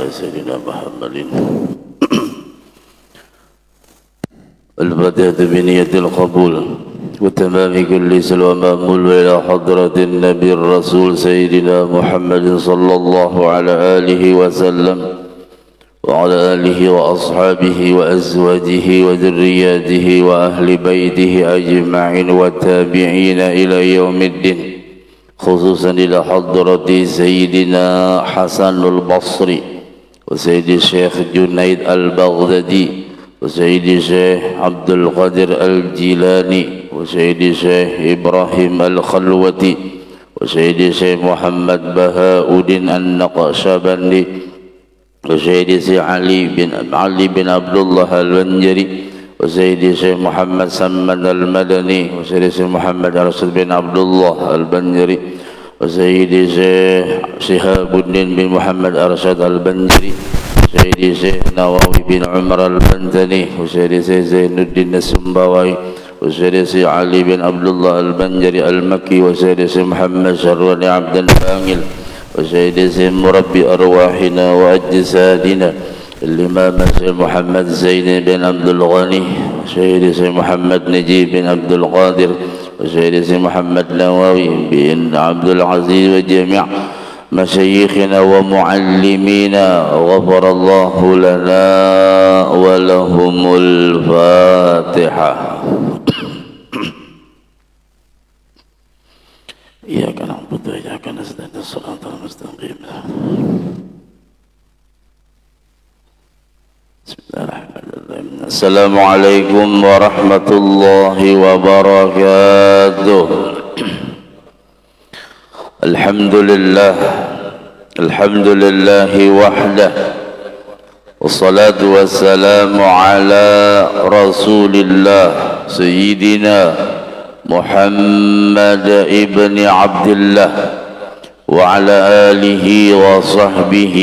على سيدنا محمد الفاتحة بنية القبول وتمام كل سلوى مأمول إلى حضرة النبي الرسول سيدنا محمد صلى الله على آله وسلم وعلى آله وأصحابه وأزواجه وذرياته وأهل بيته أجمعين والتابعين إلى يوم الدين خصوصا إلى حضرة سيدنا حسن البصري وسيد الشيخ جنيد البغدادي وسيد الشيخ عبد القادر الجيلاني وسيد الشيخ إبراهيم الخلوتي وسيد الشيخ محمد بهاء الدين النقشبندي وسيد الشيخ علي بن عبد الله البنجري وسيد الشيخ محمد سمد المدني وسيد الشيخ محمد رشد بن عبد الله البنجري وسيد الشيخ شهاب الدين بن محمد أرشد البنجري وسيد الشيخ نواوي بن عمر البنتني وسيد الشيخ زين الدين السنباوي وسيد الشيخ علي بن عبد الله البنجري المكي وسيد الشيخ محمد شروني عبد البانغل وسيد الشيخ مربي أرواحنا وأجسادنا الإمام الشيخ محمد زين بن عبد الغني وسيد الشيخ محمد نجيب بن عبد القادر وسيد الشيخ محمد نواوي بن عبد العزيز وجميع مشايخنا ومعلمينا غفر الله لنا ولهم الفاتحة. إياك نعبد وإياك نستعين الصراط المستقيم. بسم الله الرحمن الرحيم. السلام عليكم ورحمة الله وبركاته. الحمد لله وحده والصلاة والسلام على رسول الله سيدنا محمد ابن عبد الله وعلى آله وصحبه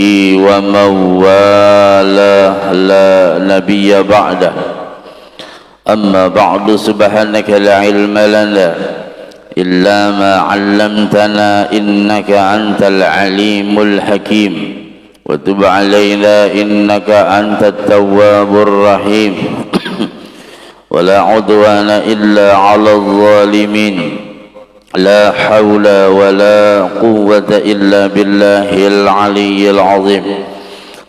ومن والاه لا نبي بعده. أما بعد سبحانك لا علم لنا إلا ما علمتنا إنك أنت العليم الحكيم وتب علينا إنك أنت التواب الرحيم ولا عدوان إلا على الظالمين لا حول ولا قوة إلا بالله العلي العظيم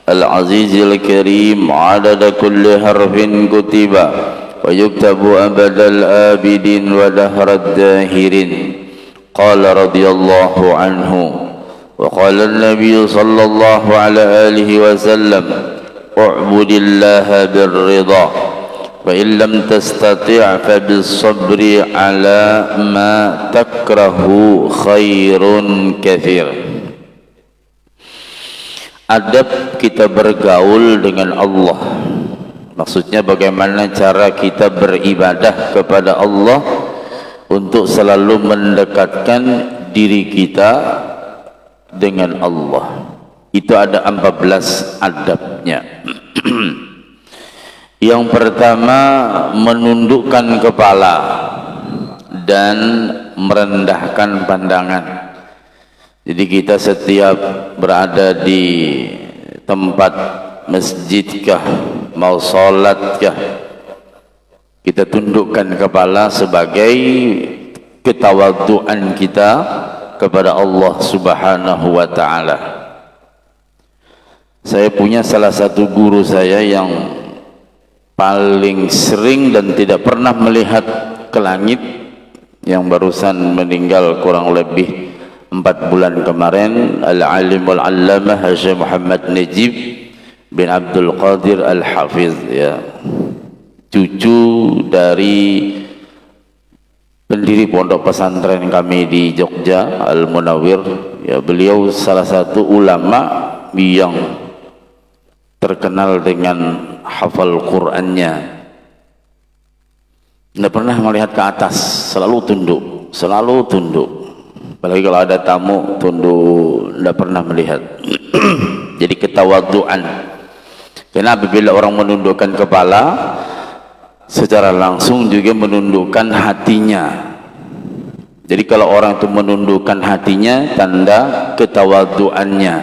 العزيز الكريم عدد كل حرف كتب ويكتب أبد الآبدين ودهر الداهرين. قال رضي الله عنه وقال النبي صلى الله على آله وسلم اعبد الله بالرضا فإن لم تستطع فبالصبر على ما تكره خير كثير. Adab kita bergaul dengan Allah, maksudnya bagaimana cara kita beribadah kepada Allah untuk selalu mendekatkan diri kita dengan Allah. Itu ada 14 adabnya. Yang pertama, menundukkan kepala dan merendahkan pandangan. Jadi kita setiap berada di tempat masjidkah, mau sholatkah, kita tundukkan kepala sebagai ketawaduan kita kepada Allah Subhanahu wa ta'ala. Saya punya salah satu guru saya yang paling sering dan tidak pernah melihat ke langit, yang barusan meninggal kurang lebih 4 bulan kemarin, Al-Alimul Allamah Syekh Muhammad Najib bin Abdul Qadir Al-Hafiz, ya, cucu dari pendiri pondok pesantren kami di Jogja, Al-Munawwir. Ya, beliau salah satu ulama yang terkenal dengan hafal Qur'annya. Tidak pernah melihat ke atas, selalu tunduk, selalu tunduk. Apalagi kalau ada tamu, tunduk, tidak pernah melihat. Jadi ketawaduan. Karena apabila orang menundukkan kepala, secara langsung juga menundukkan hatinya. Jadi kalau orang itu menundukkan hatinya, tanda ketawaduannya.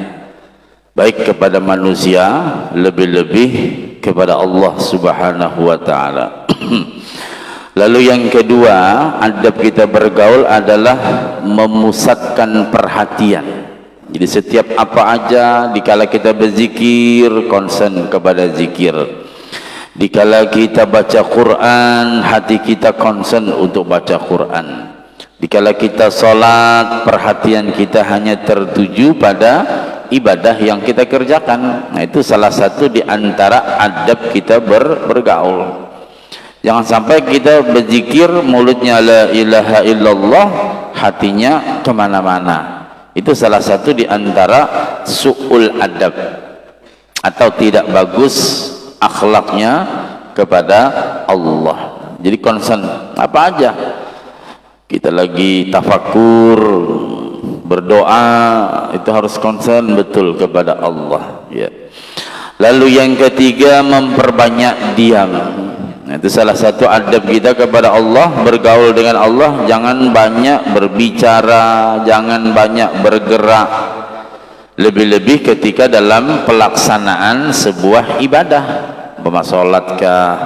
baik kepada manusia, lebih-lebih kepada Allah Subhanahu wa taala. Lalu yang kedua, adab kita bergaul adalah memusatkan perhatian. Jadi setiap apa aja, dikala kita berzikir, konsen kepada zikir. Dikala kita baca Quran, hati kita konsen untuk baca Quran. Dikala kita sholat, perhatian kita hanya tertuju pada ibadah yang kita kerjakan. Nah, itu salah satu di antara adab kita bergaul. Jangan sampai kita berzikir, mulutnya la ilaha illallah, hatinya kemana-mana. Itu salah satu di antara su'ul adab, atau tidak bagus akhlaknya kepada Allah. Jadi konsen apa aja, kita lagi tafakur, berdoa, itu harus konsen betul kepada Allah, ya. Lalu yang ketiga, memperbanyak diam. Nah, itu salah satu adab kita kepada Allah, bergaul dengan Allah. Jangan banyak berbicara, jangan banyak bergerak, lebih-lebih ketika dalam pelaksanaan sebuah ibadah, sholat kah,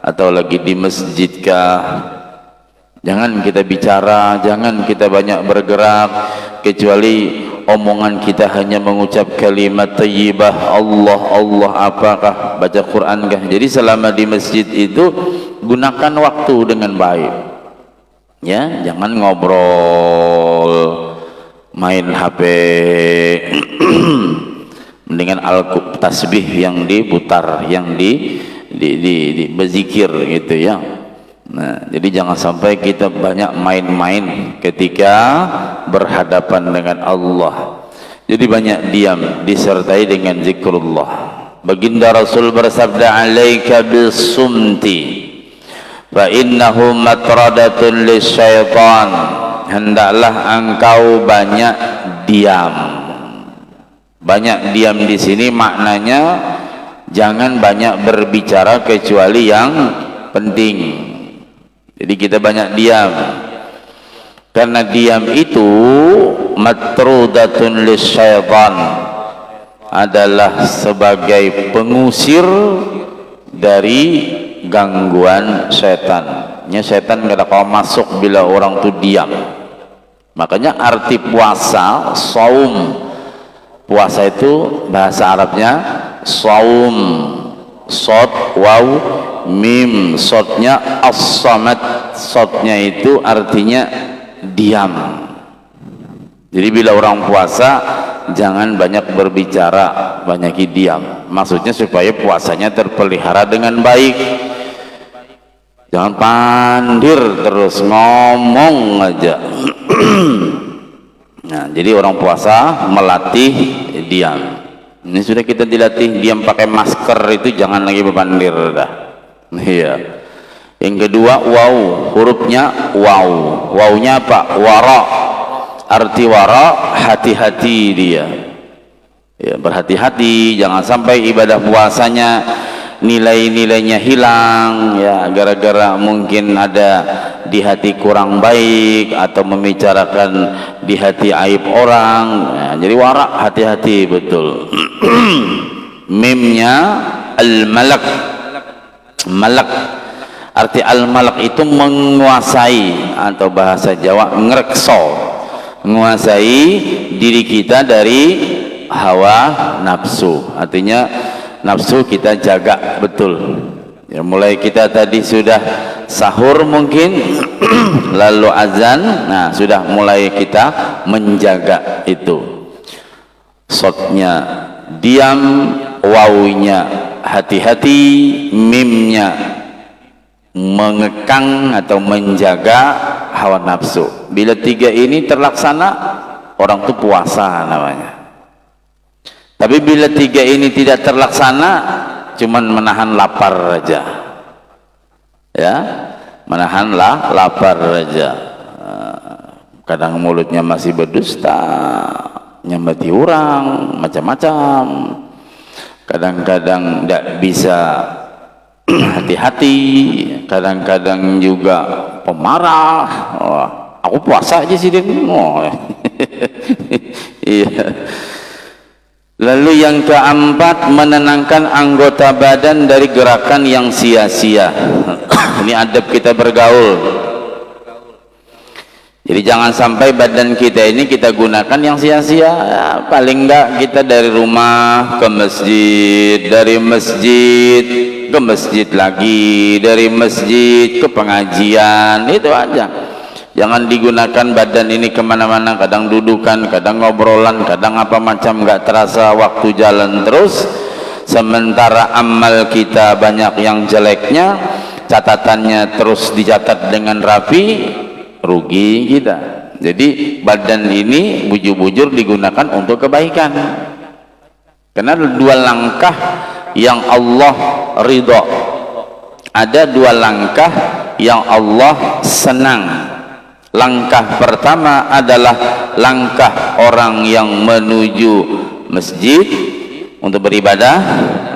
atau lagi di masjid kah. Jangan kita bicara, jangan kita banyak bergerak, kecuali omongan kita hanya mengucap kalimat thayyibah, Allah, Allah, apakah, baca Quran kah. Jadi selama di masjid itu gunakan waktu dengan baik, ya. Jangan ngobrol, main HP, mendingan tasbih yang diputar, yang di berzikir gitu, ya. Nah, jadi jangan sampai kita banyak main-main ketika berhadapan dengan Allah. Jadi banyak diam disertai dengan zikrullah. Baginda Rasul bersabda, "Alaika bisumti fa innahu matradatun lisyaitan." Hendaklah engkau banyak diam. Banyak diam di sini maknanya jangan banyak berbicara kecuali yang penting. Jadi kita banyak diam, karena diam itu matrudatun lisyaitan, adalah sebagai pengusir dari gangguan setan. Setan kada kau masuk bila orang tu diam. Makanya arti puasa, saum, puasa itu bahasa Arabnya saum, sod, waw, mim, sodnya as-samad, sodnya itu artinya diam. Jadi bila orang puasa jangan banyak berbicara, banyak diam. Maksudnya supaya puasanya terpelihara dengan baik. Jangan pandir terus, ngomong aja. Nah, jadi orang puasa melatih diam. Ini sudah kita dilatih diam pakai masker, itu jangan lagi berpandir dah. Iya. Yang kedua, waw, hurufnya waw. Wawnya apa? Wara. Arti wara, hati-hati dia. Ya, berhati-hati, jangan sampai ibadah puasanya nilai-nilainya hilang, ya, gara-gara mungkin ada di hati kurang baik atau membicarakan di hati aib orang. Ya, jadi wara, hati-hati betul. Mimnya al-malak. Malak, arti al-malak itu menguasai, atau bahasa Jawa ngrekso, menguasai diri kita dari hawa nafsu. Artinya nafsu kita jaga betul, ya. Mulai kita tadi sudah sahur mungkin lalu azan, nah sudah mulai kita menjaga itu. Sotnya diam, wawunya hati-hati, mimnya mengekang atau menjaga hawa nafsu. Bila tiga ini terlaksana, orang itu puasa namanya. Tapi bila tiga ini tidak terlaksana, cuman menahan lapar aja, ya, menahanlah lapar aja. Kadang mulutnya masih berdusta, nyambati orang, macam-macam. Kadang-kadang tidak bisa hati-hati, kadang-kadang juga pemarah. Oh, aku puasa aja sih, Den. Oh. Iya. Lalu yang keempat, menenangkan anggota badan dari gerakan yang sia-sia. Ini adab kita bergaul. Jadi jangan sampai badan kita ini kita gunakan yang sia-sia. Ya, paling enggak kita dari rumah ke masjid, dari masjid ke masjid lagi, dari masjid ke pengajian, itu aja. Jangan digunakan badan ini kemana-mana, kadang dudukan, kadang ngobrolan, kadang apa macam, nggak terasa waktu jalan terus. Sementara amal kita banyak yang jeleknya, catatannya terus dicatat dengan rapi, rugi kita. Jadi badan ini bujur-bujur digunakan untuk kebaikan. Karena dua langkah yang Allah ridha, ada dua langkah yang Allah senang. Langkah pertama adalah langkah orang yang menuju masjid untuk beribadah.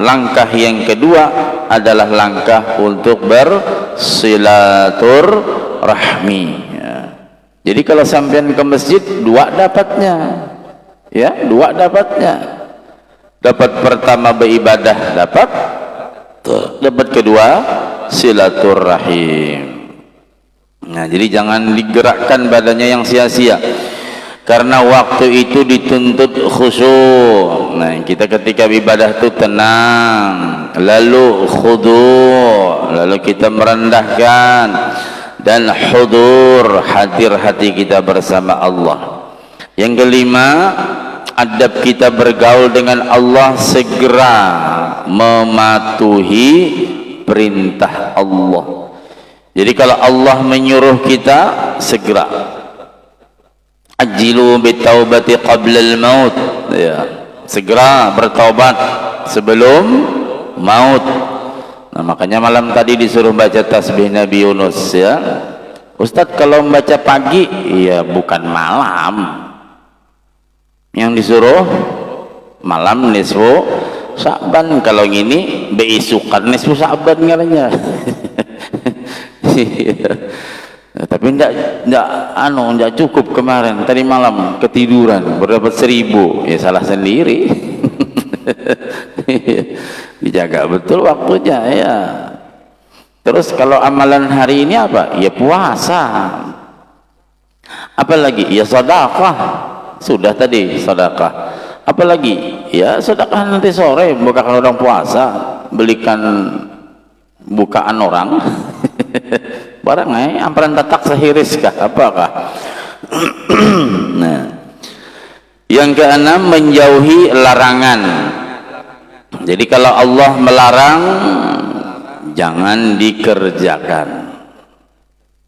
Langkah yang kedua adalah langkah untuk bersilaturahmi. Ya. Jadi kalau sampean ke masjid, dua dapatnya. Ya, dua dapatnya. Dapat pertama beribadah, dapat kedua silaturahim. Nah, jadi jangan digerakkan badannya yang sia-sia, karena waktu itu dituntut khusyuk. Nah, kita ketika ibadah itu tenang, lalu khudu', lalu kita merendahkan, dan hudur, hadir hati kita bersama Allah. Yang kelima, adab kita bergaul dengan Allah, segera mematuhi perintah Allah. Jadi kalau Allah menyuruh kita, segera ajilu bitaubati qabla al-maut, ya, segera bertaubat sebelum maut. Nah, makanya malam tadi disuruh baca tasbih Nabi Yunus, ya. Ustadz, kalau membaca pagi, ya bukan malam. Yang disuruh malam nisfu Sya'ban. Kalau ini beisukan nisfu Sya'ban ngaranya. Tapi enggak cukup kemarin, tadi malam ketiduran berdapat 1000, ya salah sendiri. Dijaga betul waktunya, ya. Terus kalau amalan hari ini apa? Ya puasa. Apalagi? Ya sedekah. Sudah tadi sedekah. Apalagi? Ya sedekah nanti sore, bukan orang puasa, belikan bukaan orang. Barang amperan tatak sehiris kah? Apakah? Nah, yang keenam, menjauhi larangan. Jadi kalau Allah melarang, jangan dikerjakan.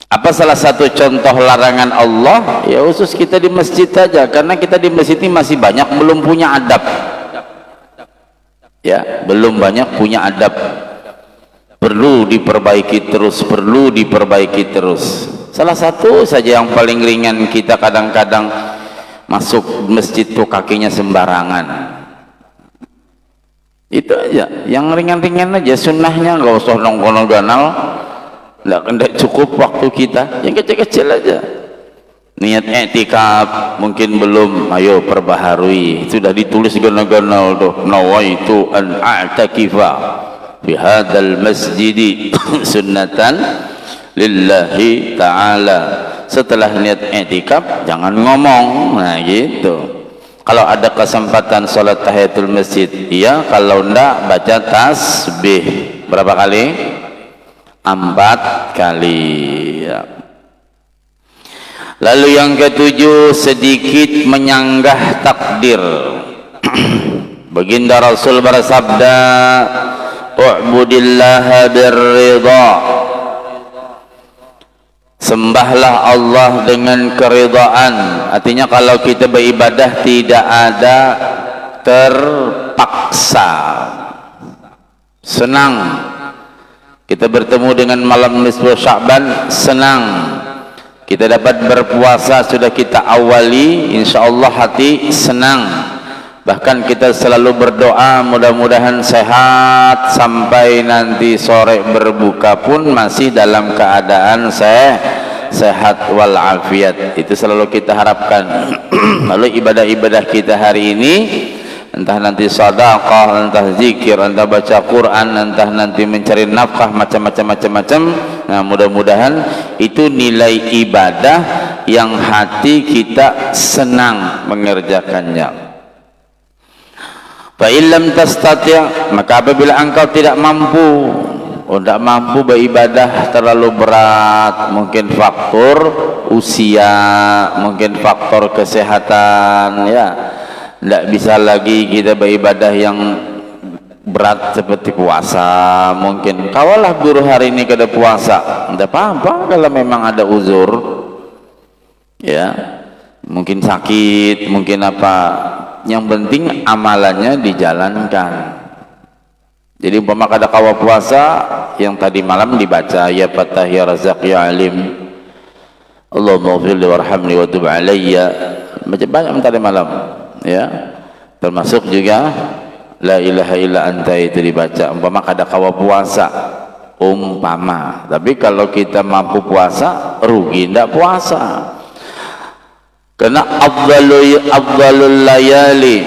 Apa salah satu contoh larangan Allah? Ya khusus kita di masjid saja, karena kita di masjid ini masih banyak belum punya adab. Ya, belum banyak punya adab. Perlu diperbaiki terus, perlu diperbaiki terus. Salah satu saja yang paling ringan, kita kadang-kadang masuk masjid tuh kakinya sembarangan. Itu aja, yang ringan-ringan aja, sunnahnya nggak usah nongkono ganal, nggak cukup waktu kita, yang kecil-kecil aja. Niat i'tikaf mungkin belum, ayo perbaharui. Sudah ditulis ganal-ganal tuh, nawaitu an a'takifa fi hadzal masjidi sunnatan lillahi ta'ala. Setelah niat i'tikaf jangan ngomong. Nah gitu. Kalau ada kesempatan sholat tahiyatul masjid, iya. Kalau enggak, baca tasbih. Berapa kali? 4 kali, ya. Lalu yang ketujuh, sedikit menyanggah takdir. Baginda Rasul bersabda, u'budillaha birridha, sembahlah Allah dengan keridhaan. Artinya kalau kita beribadah tidak ada terpaksa, senang. Kita bertemu dengan malam nisfu Sya'ban, senang. Kita dapat berpuasa, sudah kita awali, insyaallah hati senang. Bahkan kita selalu berdoa mudah-mudahan sehat, sampai nanti sore berbuka pun masih dalam keadaan sehat walafiat. Itu selalu kita harapkan. Lalu ibadah-ibadah kita hari ini entah nanti sedekah, entah zikir, entah baca Quran, entah nanti mencari nafkah, macam-macam. Nah, mudah-mudahan itu nilai ibadah yang hati kita senang mengerjakannya. Fa illam tastati', maka apabila engkau tidak mampu, tidak mampu beribadah terlalu berat, mungkin faktor usia, mungkin faktor kesehatan, ya, tidak bisa lagi kita beribadah yang berat seperti puasa. Mungkin kawalah guru hari ini kada puasa, tidak apa-apa kalau memang ada uzur, ya, mungkin sakit, mungkin apa. Yang penting amalannya dijalankan. Jadi umpama kada kawa puasa, yang tadi malam dibaca ya Fattah ya Razzaq ya Alim, Allahumma ighfirli warhamni wa tub alayya, baca banyak tadi malam, ya, termasuk juga la ilaha illa anta itu dibaca umpama kada kawa puasa, umpama. Tapi kalau kita mampu puasa, rugi ndak puasa. Karena afdalul layali,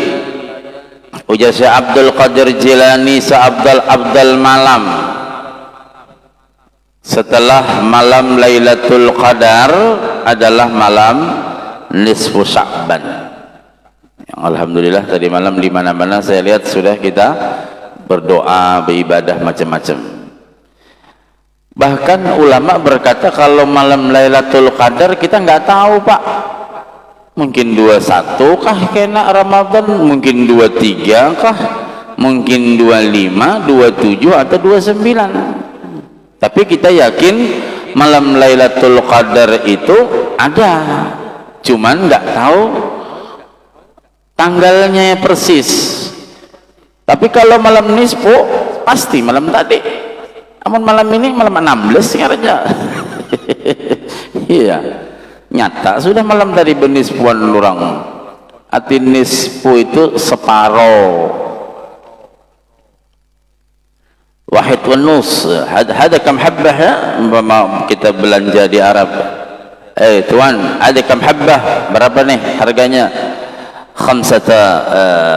ujar Syekh Abdul Qadir Jilani, seabdal malam setelah malam Lailatul Qadar adalah malam nisfu Sya'ban. Alhamdulillah tadi malam di mana-mana saya lihat sudah kita berdoa, beribadah macam-macam. Bahkan ulama berkata kalau malam Lailatul Qadar kita nggak tahu, Pak. Mungkin 21 kah kena Ramadan, mungkin 23 kah, mungkin 25, 27 atau 29. Tapi kita yakin malam Lailatul Qadar itu ada, cuman nggak tahu tanggalnya persis. Tapi kalau malam nisfu pasti malam tadi. Namun malam ini malam 16 sebenarnya. Iya. Nyata sudah malam tadi benisfuan lurang. Arti nisfu itu separuh. Wahid wan nus. Ada kam habbah ya? Kita belanja di Arab. Tuan, ada kam habbah? Berapa nih harganya? Khamsata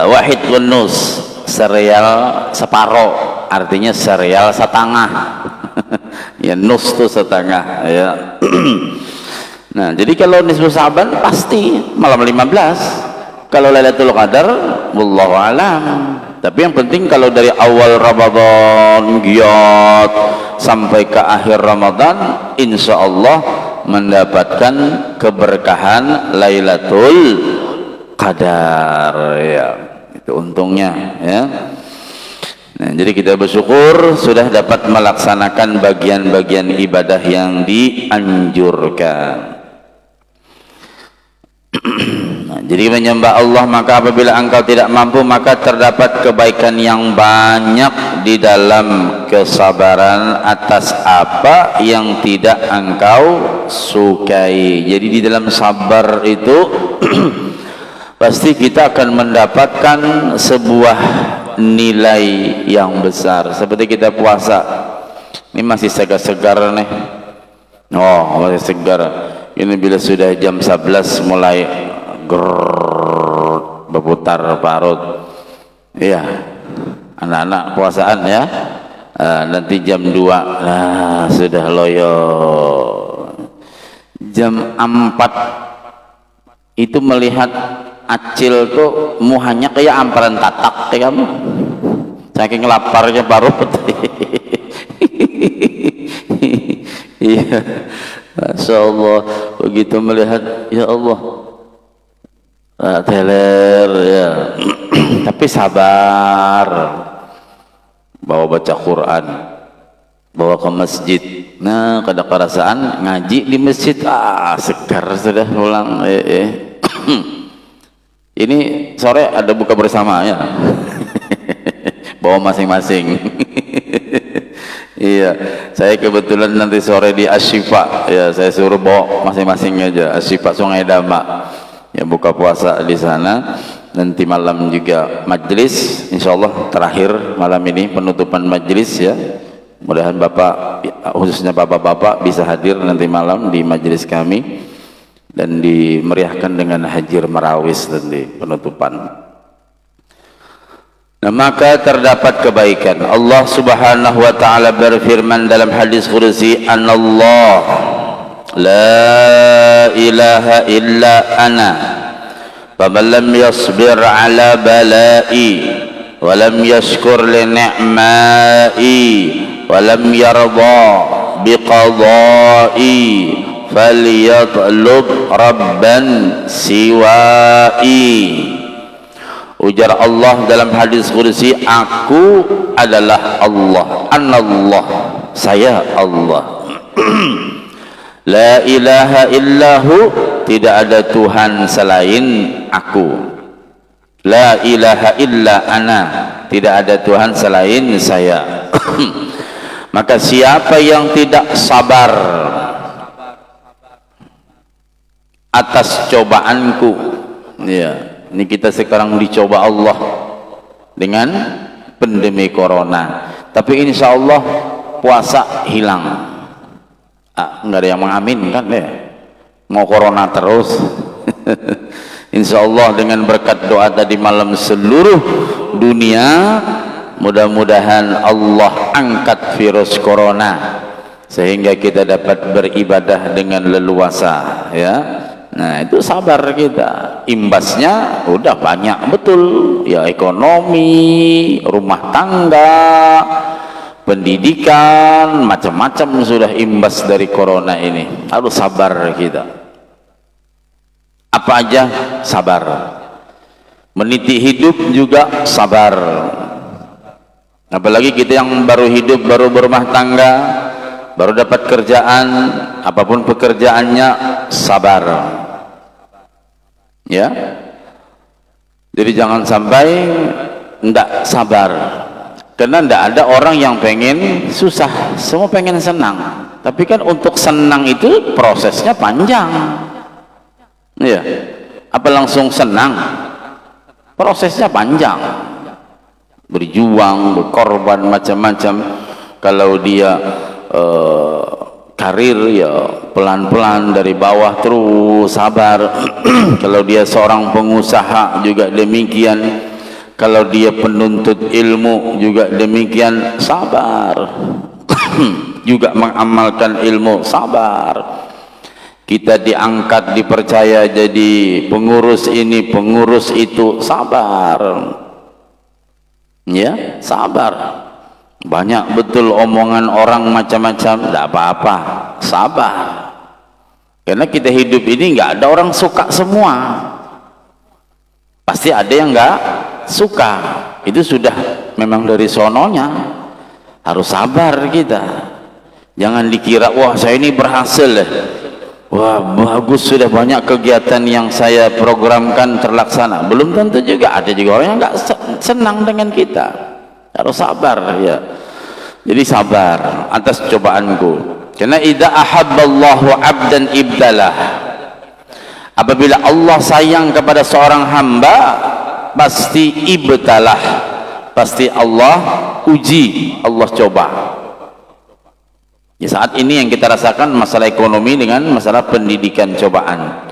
wahid wan nus. Sereal separuh. Artinya sereal setengah. Ya, nus itu setengah, ya. Nah, jadi kalau nisfu Sa'ban pasti malam 15. Kalau Lailatul Qadar wallahu alam. Tapi yang penting kalau dari awal Ramadan giat sampai ke akhir Ramadan, insya Allah mendapatkan keberkahan Lailatul Qadar, ya. Itu untungnya, ya. Nah, jadi kita bersyukur sudah dapat melaksanakan bagian-bagian ibadah yang dianjurkan. Nah, jadi menyembah Allah, maka apabila engkau tidak mampu, maka terdapat kebaikan yang banyak di dalam kesabaran atas apa yang tidak engkau sukai. Jadi di dalam sabar itu pasti kita akan mendapatkan sebuah nilai yang besar. Seperti kita puasa, ini masih segar-segar nih. Oh, masih segar. Ini bila sudah jam 11 mulai berputar parut. Iya, anak-anak puasaan ya. Nanti jam 2 sudah loyo. Jam 4 itu melihat Acil tuh muhanya kayak amparan tatak kayak kamu, saking laparnya parut. Iya, Masya Allah, begitu melihat, ya Allah, teler ya. Tapi sabar, bawa baca Quran, bawa ke masjid. Nah, kada perasaan ngaji di masjid, segar sudah pulang. Ini sore ada buka bersama ya. Bawa masing-masing. Iya, saya kebetulan nanti sore di Asyifa ya, saya suruh bawa masing-masing aja. Asyifa Sungai Dama ya, buka puasa di sana. Nanti malam juga majlis, insyaallah terakhir malam ini penutupan majlis ya. Mudah-mudahan Bapak, khususnya Bapak-bapak bisa hadir nanti malam di majlis kami dan dimeriahkan dengan hajir marawis nanti penutupan. maka terdapat kebaikan. Allah Subhanahu wa taala berfirman dalam hadis qudsi, "Anallah la ilaha illa ana, faman lam yasbir ala bala'i wa lam yashkur li ni'mai wa lam yarda biqada'i falyatlub rabban siwai." Ujar Allah dalam hadis qudsi, aku adalah Allah, anallah, saya Allah. La ilaha illahu, tidak ada Tuhan selain aku. La ilaha illa ana, tidak ada Tuhan selain saya. Maka siapa yang tidak sabar atas cobaanku, ya, ini kita sekarang dicoba Allah dengan pandemi corona, tapi insya Allah puasa hilang. Nggak ada yang mengaminkan deh, mau corona terus. Insya Allah dengan berkat doa tadi malam seluruh dunia, mudah-mudahan Allah angkat virus corona sehingga kita dapat beribadah dengan leluasa, ya. Nah, itu sabar kita. Imbasnya udah banyak betul, ya, ekonomi, rumah tangga, pendidikan, macam-macam sudah imbas dari corona ini. Harus sabar kita. Apa aja sabar. Meniti hidup juga sabar. Apalagi kita yang baru hidup, baru berumah tangga, baru dapat kerjaan, apapun pekerjaannya, sabar. Ya, jadi jangan sampai ndak sabar, karena ndak ada orang yang pengen susah, semua pengen senang. Tapi kan untuk senang itu prosesnya panjang, ya. Apa langsung senang? Prosesnya panjang, berjuang, berkorban macam-macam. Kalau dia karir, ya pelan-pelan dari bawah terus sabar. Kalau dia seorang pengusaha juga demikian, kalau dia penuntut ilmu juga demikian, sabar. Juga mengamalkan ilmu, sabar. Kita diangkat, dipercaya jadi pengurus ini, pengurus itu, sabar. Ya, sabar. Banyak betul omongan orang macam-macam, tidak apa-apa, sabar. Karena kita hidup ini nggak ada orang suka semua, pasti ada yang nggak suka. Itu sudah memang dari sononya. Harus sabar kita. Jangan dikira, wah saya ini berhasil, wah bagus, sudah banyak kegiatan yang saya programkan terlaksana. Belum tentu juga, ada juga orang yang nggak senang dengan kita. Harus sabar, ya. Jadi sabar atas cobaanku. Karena idza ahabballahu 'abdan ibtalah. Apabila Allah sayang kepada seorang hamba, pasti ibtalah, pasti Allah uji, Allah coba. Ya, saat ini yang kita rasakan masalah ekonomi dengan masalah pendidikan, cobaan.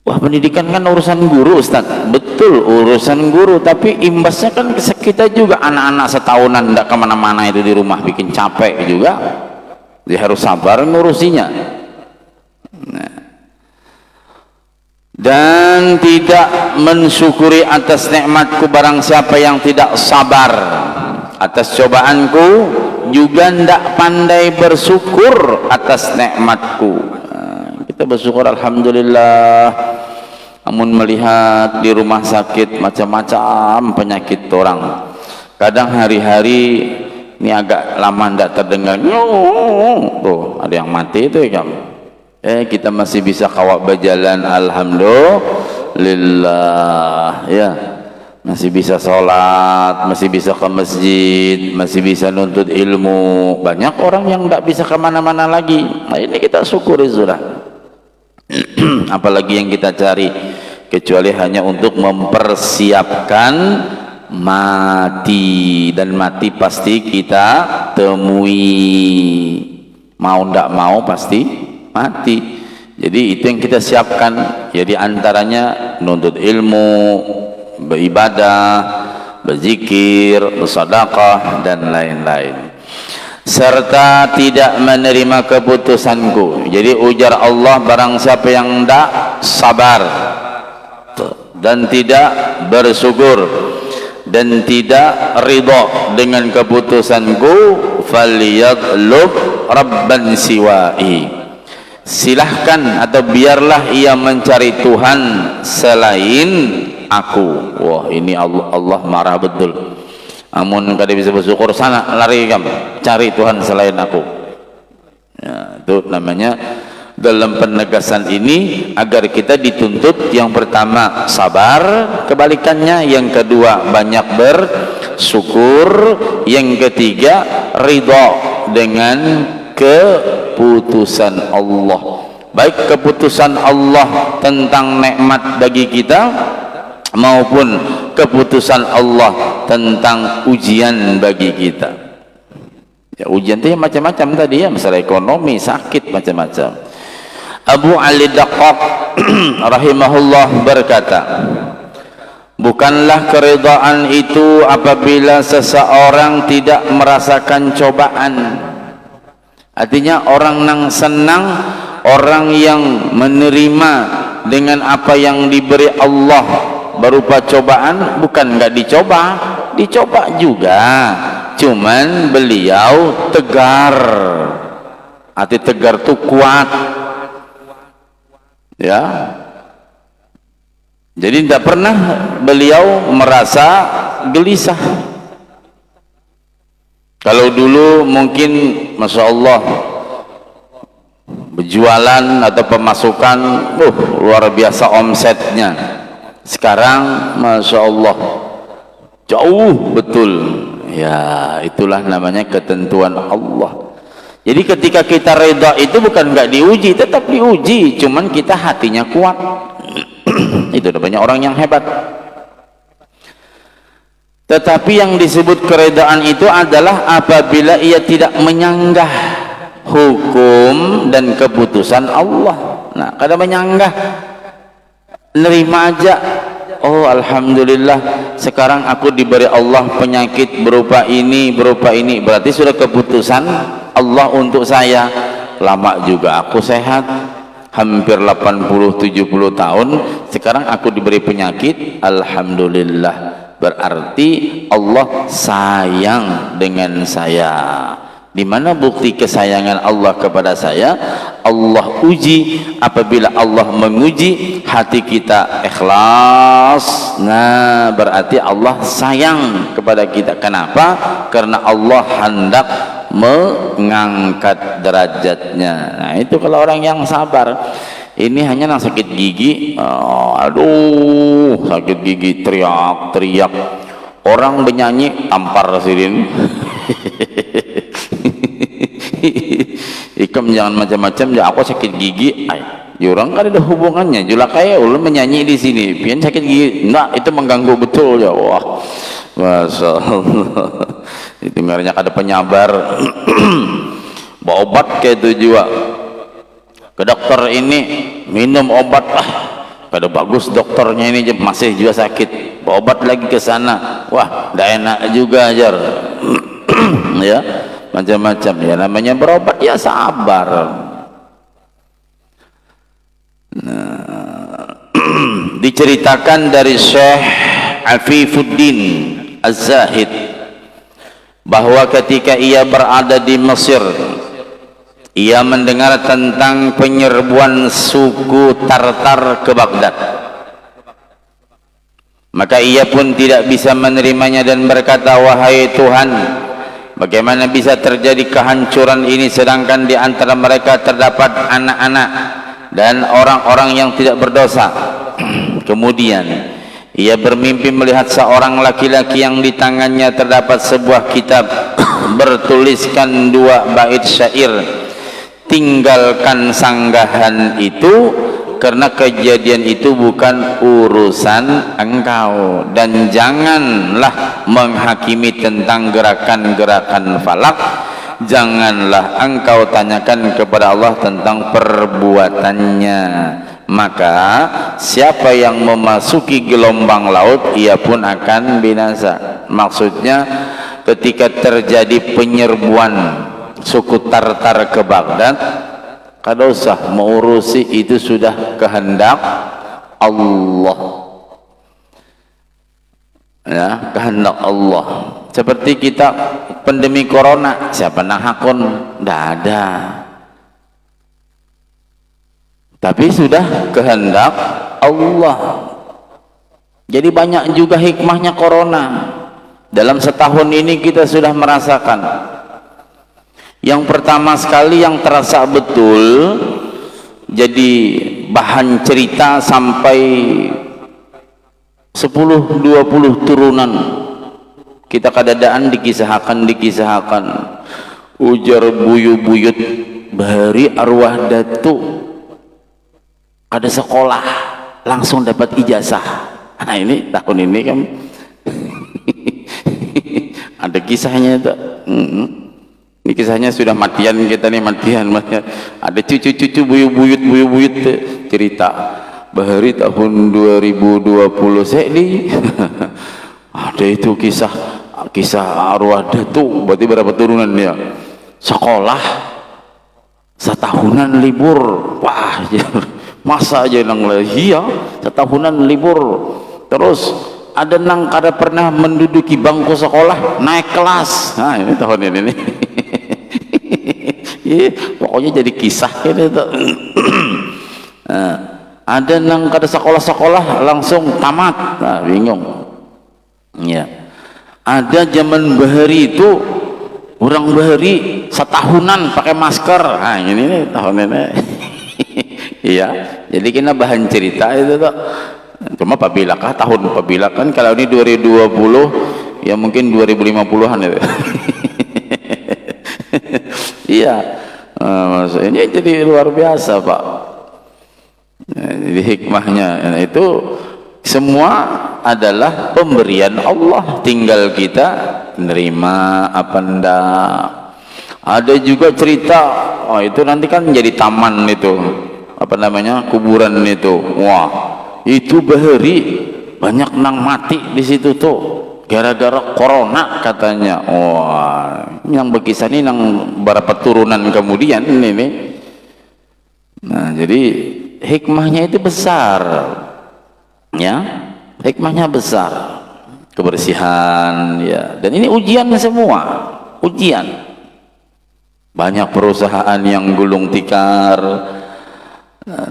Wah, pendidikan kan urusan guru, Ustaz. Betul, urusan guru, tapi imbasnya kan kita juga, anak-anak setahunan tidak kemana-mana itu di rumah, bikin capek juga. Dia harus sabar ngurusinya. Nah. Dan tidak mensyukuri atas nikmatku barang siapa yang tidak sabar atas cobaanku, juga tidak pandai bersyukur atas nikmatku. Kita bersyukur, alhamdulillah. Namun melihat di rumah sakit macam-macam penyakit orang, kadang hari-hari ini agak lama tidak terdengar, tuh ada yang mati itu ya. Kita masih bisa kawat berjalan, alhamdulillah, ya. Masih bisa sholat, masih bisa ke masjid, masih bisa nuntut ilmu. Banyak orang yang tidak bisa kemana-mana lagi. Nah, ini kita syukuri sudah. Apalagi yang kita cari kecuali hanya untuk mempersiapkan mati, dan mati pasti kita temui, mau ndak mau pasti mati. Jadi itu yang kita siapkan, jadi antaranya nuntut ilmu, beribadah, berzikir, bersedekah dan lain-lain, serta tidak menerima keputusanku. Jadi ujar Allah, barang siapa yang tidak sabar dan tidak bersyukur dan tidak ridha dengan keputusanku, falyadlub rabban siwa'i, silahkan atau biarlah ia mencari Tuhan selain aku. Wah, ini Allah marah betul. Amun kada bisa bersyukur, sana lari kamu cari Tuhan selain aku. Ya, itu namanya dalam penegasan ini agar kita dituntut yang pertama sabar, kebalikannya yang kedua banyak bersyukur, yang ketiga ridha dengan keputusan Allah, baik keputusan Allah tentang nikmat bagi kita maupun keputusan Allah tentang ujian bagi kita. Ya, ujian itu macam-macam tadi ya, masalah ekonomi, sakit, macam-macam. Abu Ali Daqqaq rahimahullah berkata, bukanlah keridhaan itu apabila seseorang tidak merasakan cobaan. Artinya orang yang senang, orang yang menerima dengan apa yang diberi Allah berupa cobaan, bukan enggak dicoba, dicoba juga, cuman beliau tegar. Arti tegar itu kuat, ya. Jadi tidak pernah beliau merasa gelisah. Kalau dulu mungkin Masya Allah berjualan atau pemasukan luar biasa omsetnya, sekarang Masya Allah jauh betul. Ya, itulah namanya ketentuan Allah. Jadi ketika kita reda itu bukan nggak diuji, tetap diuji, cuman kita hatinya kuat. Itu ada banyak orang yang hebat. Tetapi yang disebut keredaan itu adalah apabila ia tidak menyanggah hukum dan keputusan Allah. Nah, kada menyanggah, nerima aja. Oh, alhamdulillah, sekarang aku diberi Allah penyakit berupa ini, berarti sudah keputusan Allah untuk saya. Lama juga aku sehat, hampir 80-70 tahun, sekarang aku diberi penyakit, alhamdulillah, berarti Allah sayang dengan saya. Di mana bukti kesayangan Allah kepada saya? Allah uji. Apabila Allah menguji hati kita ikhlas, nah berarti Allah sayang kepada kita. Kenapa? Karena Allah hendak mengangkat derajatnya. Nah, itu kalau orang yang sabar. Ini hanya yang sakit gigi, aduh sakit gigi, teriak-teriak, orang bernyanyi tampar sirin. Ikam jangan macam-macam, ya aku sakit gigi, orang kan ada hubungannya. Jula kayak ulun menyanyi di sini, pian sakit gigi, enggak, itu mengganggu betul ya. Wah, Masya Allah. Itu dengarnya ada penyabar. Bawa obat kayak itu juga. Ke dokter ini minum obat, kada bagus dokternya ini masih juga sakit, bawa obat lagi ke sana, wah tidak enak juga ajar. Ya, macam-macam ya, namanya berobat ya sabar. Nah, diceritakan dari Syekh Afifuddin Az-Zahid bahwa ketika ia berada di Mesir, ia mendengar tentang penyerbuan suku Tartar ke Baghdad. Maka ia pun tidak bisa menerimanya dan berkata, wahai Tuhan, bagaimana bisa terjadi kehancuran ini sedangkan di antara mereka terdapat anak-anak dan orang-orang yang tidak berdosa. Kemudian ia bermimpi melihat seorang laki-laki yang di tangannya terdapat sebuah kitab bertuliskan 2 bait syair, tinggalkan sanggahan itu karena kejadian itu bukan urusan engkau, dan janganlah menghakimi tentang gerakan-gerakan falak, janganlah engkau tanyakan kepada Allah tentang perbuatannya. maka siapa yang memasuki gelombang laut ia pun akan binasa. Maksudnya ketika terjadi penyerbuan suku Tartar ke Baghdad, kada usah mengurusi, itu sudah kehendak Allah, ya, kehendak Allah. Seperti kita pandemi corona, siapa nak hakun? Tidak ada, tapi sudah kehendak Allah. Jadi banyak juga hikmahnya corona. Dalam setahun ini kita sudah merasakan. Yang pertama sekali yang terasa betul, jadi bahan cerita sampai 10-20 turunan. Kita kadadaan dikisahkan ujar buyut bahari arwah datu ada sekolah langsung dapat ijazah. Nah ini tahun ini kan ada kisahnya itu. Ini kisahnya sudah matian kita nih, matian. Ada cucu-cucu buyut cerita bahari tahun 2020 sehli. Ada itu kisah arwah datu, berarti berapa turunan dia? Sekolah setahunan libur. Wah, masa aja nang lahia setahunan libur. Terus ada nang kada pernah menduduki bangku sekolah naik kelas. Nah ini tahun ini nih. Pokoknya jadi kisah gitu. Nah, ada nang kada sekolah langsung tamat. Nah, bingung. Ya. Ada zaman bahari itu orang bahari setahunan pakai masker. Nah ini nih tahun ini. Iya, jadi kita bahan cerita itu tuh. Cuma pabilakah tahun pabila kan, kalau ini 2020 ya mungkin 2050-an itu. Iya, maksudnya jadi luar biasa Pak. Jadi hikmahnya itu semua adalah pemberian Allah, tinggal kita nerima apa ndak. Ada juga cerita, oh itu nanti kan jadi taman itu, apa namanya, kuburan itu. Wah, itu bahari banyak nang mati di situ tuh gara-gara corona katanya. Wah, yang berkisah ini nang berapa turunan kemudian ini. Nah, jadi hikmahnya itu besar. Ya, hikmahnya besar, kebersihan ya, dan ini ujian semua, ujian. Banyak perusahaan yang gulung tikar,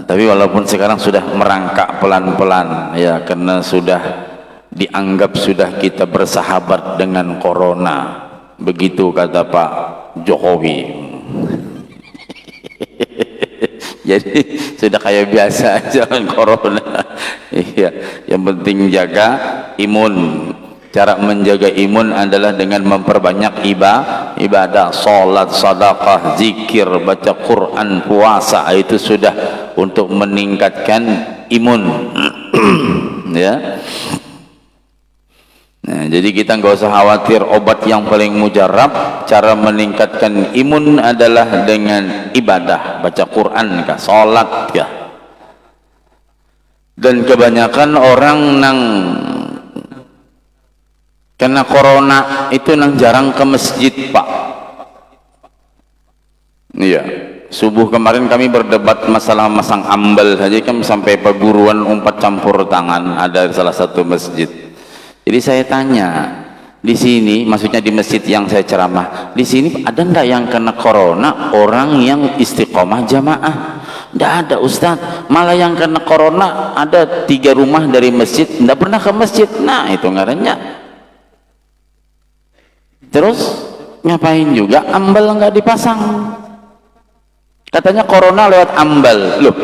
tapi walaupun sekarang sudah merangkak pelan-pelan ya, karena sudah dianggap sudah kita bersahabat dengan corona, begitu kata Pak Jokowi. Jadi sudah kayak biasa jangan corona. Iya, yang penting jaga imun. Cara menjaga imun adalah dengan memperbanyak ibadah, salat, sedekah, zikir, baca Quran, puasa. Itu sudah untuk meningkatkan imun. Ya. Nah, jadi kita nggak usah khawatir obat yang paling mujarab. Cara meningkatkan imun adalah dengan ibadah, baca Quran kah, salat kah. Dan kebanyakan orang nang kena corona itu nang jarang ke masjid Pak. Iya, subuh kemarin kami berdebat masalah masang ambal saja kan sampai perguruan umpat campur tangan ada salah satu masjid. Jadi saya tanya, di sini, maksudnya di masjid yang saya ceramah, di sini ada nggak yang kena corona orang yang istiqomah jamaah? Nggak ada Ustadz, malah yang kena corona ada 3 rumah dari masjid nggak pernah ke masjid. Nah itu ngarannya. Terus ngapain juga ambal nggak dipasang? Katanya corona lewat ambal. Loh,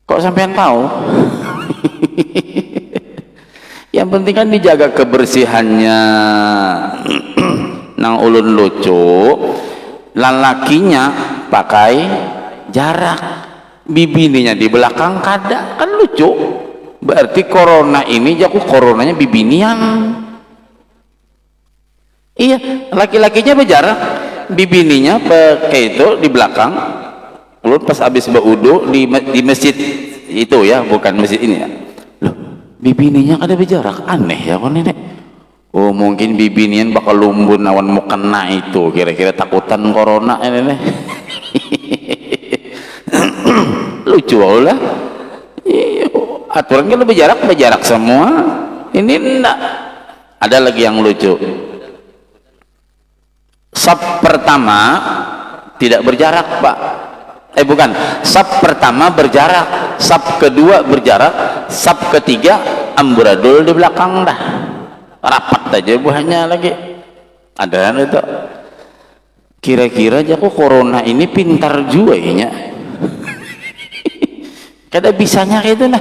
kok sampean tahu? Yang penting kan dijaga kebersihannya. Nang ulun lucu, lalakinya pakai jarak, bibininya di belakang kada, kan lucu. Berarti corona ini jaku coronanya bibinian. Iya, laki-lakinya berjarak, bibininya pakai itu di belakang. ulun pas habis berwudu di masjid itu ya, bukan masjid ini ya. Loh, bibininya kada berjarak, aneh ya kon nenek. Oh mungkin bibinian bakal lumbun awan mau kena itu, kira-kira takutan corona ini nih. Lucu lah. Aturan kan berjarak semua. Ini enggak. Ada lagi yang lucu. Saf pertama tidak berjarak, Pak. Bukan. Saf pertama berjarak, saf kedua berjarak, saf ketiga amburadul di belakang dah. Rapat aja buahnya lagi. Ada itu. Kira-kira aja kok corona ini pintar juga ya. Kada bisanya kayak itu lah.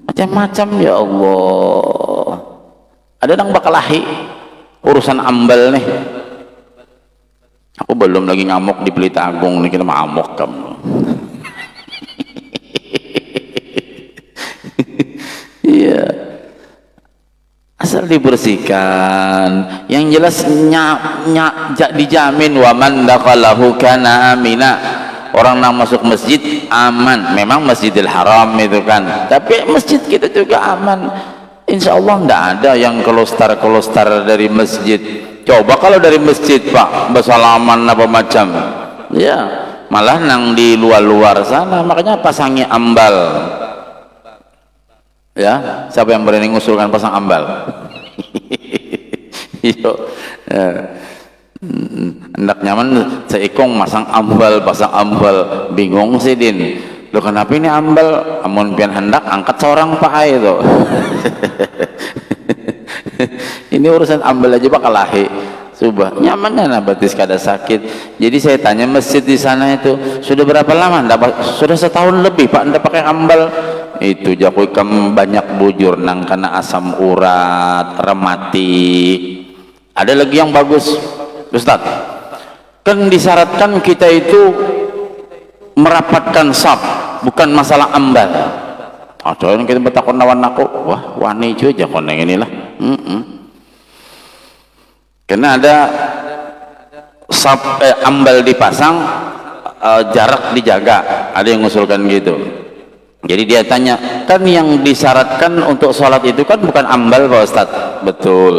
Macam-macam ya Allah. Ada yang bakal lahi urusan ambal nih. Aku belum lagi ngamuk di Pelita Agung nih, kita ngamuk kamu. Iya. Asal dibersihkan. Yang jelas dijamin wa man dakhalahu kana amina. Orang yang masuk masjid aman. Memang Masjidil Haram itu kan, tapi masjid kita juga aman. Insya Allah tidak ada yang kelostar dari masjid. Coba kalau dari masjid Pak bersalaman apa macam ya, malah nang di luar sana. Makanya pasangi ambal ya. Siapa yang berani ngusulkan pasang ambal? Yo hendak nyaman seikong pasang ambal bingung sih Din. Loh kenapa ini ambal? Amun pian hendak angkat seorang Pak itu. Ini urusan ambal aja bakal lahi. Subah nyamannya nah batis kada sakit. Jadi saya tanya masjid di sana itu sudah berapa lama? Sudah setahun lebih Pak ndak pakai ambal. Itu jakui kam banyak bujur nang kena asam urat, rematik. Ada lagi yang bagus, Ustaz. Kan disyaratkan kita itu merapatkan saf, bukan masalah ambal. Ada yang kita bertakon lawan aku, wah wani aja kon yang inilah. Karena ada saf ambal dipasang, jarak dijaga. Ada yang mengusulkan gitu. Jadi dia tanya, kan yang disyaratkan untuk sholat itu kan bukan ambal Pak Ustaz? Betul.